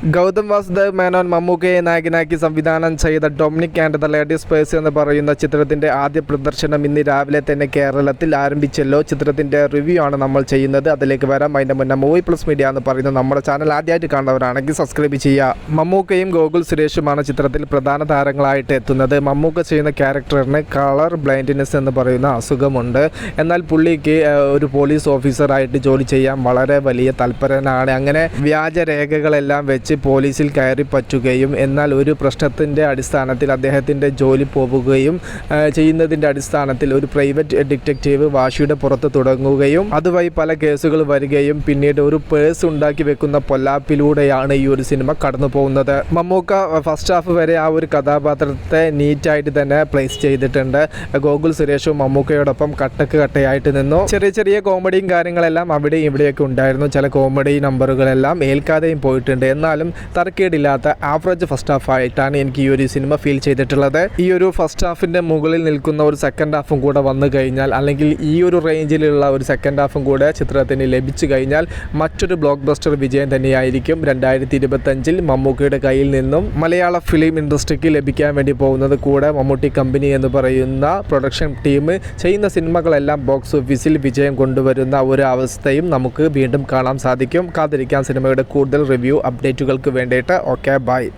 ഗൗതം വാസുദേവ് മേനോൻ മമ്മൂക്കയെ നായകനാക്കി സംവിധാനം ചെയ്ത Dominic and the ladies purse എന്ന് പറയുന്ന ചിത്രത്തിൻ്റെ ആദ്യ പ്രദർശനം ഇന്ന് രാവിലെ തന്നെ കേരളത്തിൽ ആരംഭിച്ചല്ലോ. ചിത്രത്തിൻ്റെ റിവ്യൂ ആണ് നമ്മൾ ചെയ്യുന്നത്. അതിലേക്ക് വരാം. അതിൻ്റെ മുന്നേ മൂവി പ്ലസ് മീഡിയ എന്ന് പറയുന്ന നമ്മുടെ ചാനൽ ആദ്യമായിട്ട് കാണുന്നവരാണെങ്കിൽ സബ്സ്ക്രൈബ് ചെയ്യുക. മമ്മൂക്കയും ഗോകുൽ സുരേഷുമാണ് ചിത്രത്തിൽ പ്രധാന താരങ്ങളായിട്ട് എത്തുന്നത്. മമ്മൂക്ക ചെയ്യുന്ന ക്യാരക്ടറിന് കളർ ബ്ലൈൻഡ്നെസ് എന്ന് പറയുന്ന അസുഖമുണ്ട്. എന്നാൽ പുള്ളിക്ക് ഒരു പോലീസ് ഓഫീസറായിട്ട് ജോലി ചെയ്യാൻ വളരെ വലിയ താല്പര്യനാണ്. അങ്ങനെ വ്യാജരേഖകളെല്ലാം വെച്ച് പോലീസിൽ കയറി പറ്റുകയും എന്നാൽ ഒരു പ്രശ്നത്തിൻ്റെ അടിസ്ഥാനത്തിൽ അദ്ദേഹത്തിൻ്റെ ജോലി പോവുകയും ചെയ്യുന്നതിൻ്റെ അടിസ്ഥാനത്തിൽ ഒരു പ്രൈവറ്റ് ഡിറ്റക്റ്റീവ് വാശിയുടെ പുറത്ത് തുടങ്ങുകയും അതുവഴി പല കേസുകൾ വരികയും പിന്നീട് ഒരു പേഴ്സ് ഉണ്ടാക്കി വെക്കുന്ന പൊല്ലാപ്പിലൂടെയാണ് ഈ ഒരു സിനിമ കടന്നു പോകുന്നത്. മമ്മൂക്ക ഫസ്റ്റ് ഹാഫ് വരെ ആ ഒരു കഥാപാത്രത്തെ നീറ്റായിട്ട് തന്നെ പ്ലേസ് ചെയ്തിട്ടുണ്ട്. ഗോകുൽ സുരേഷും മമ്മൂക്കയോടൊപ്പം കട്ടയായിട്ട് നിന്നു. ചെറിയ ചെറിയ കോമഡിയും കാര്യങ്ങളെല്ലാം അവിടെയും ഇവിടെയൊക്കെ ഉണ്ടായിരുന്നു. ചില കോമഡി നമ്പറുകളെല്ലാം ഏൽക്കാതെയും പോയിട്ടുണ്ട്. എന്നാലും തരക്കേടില്ലാത്ത ആവറേജ് ഫസ്റ്റ് ഹാഫ് ആയിട്ടാണ് എനിക്ക് ഈ ഒരു സിനിമ ഫീൽ ചെയ്തിട്ടുള്ളത്. ഈ ഒരു ഫസ്റ്റ് ഹാഫിൻ്റെ മുകളിൽ നിൽക്കുന്ന ഒരു സെക്കൻഡ് ഹാഫും കൂടെ വന്നു കഴിഞ്ഞാൽ, അല്ലെങ്കിൽ ഈ ഒരു റേഞ്ചിലുള്ള ഒരു സെക്കൻഡ് ഹാഫും കൂടെ ചിത്രത്തിന് ലഭിച്ചു കഴിഞ്ഞാൽ മറ്റൊരു ബ്ലോക്ക് ബസ്റ്റർ വിജയം തന്നെയായിരിക്കും 2025 മമ്മൂക്കയുടെ കയ്യിൽ നിന്നും മലയാള ഫിലിം ഇൻഡസ്ട്രിക്ക് ലഭിക്കാൻ വേണ്ടി പോകുന്നത്. കൂടെ മമ്മൂട്ടി കമ്പനി എന്ന് പറയുന്ന പ്രൊഡക്ഷൻ ടീം ചെയ്യുന്ന സിനിമകളെല്ലാം ബോക്സ് ഓഫീസിൽ വിജയം കൊണ്ടുവരുന്ന ഒരു അവസ്ഥയും നമുക്ക് വീണ്ടും കാണാൻ സാധിക്കും. കാത്തിരിക്കാം സിനിമയുടെ കൂടുതൽ റിവ്യൂ അപ്ഡേറ്റുകൾക്ക് വേണ്ടിയിട്ട്. Okay, by.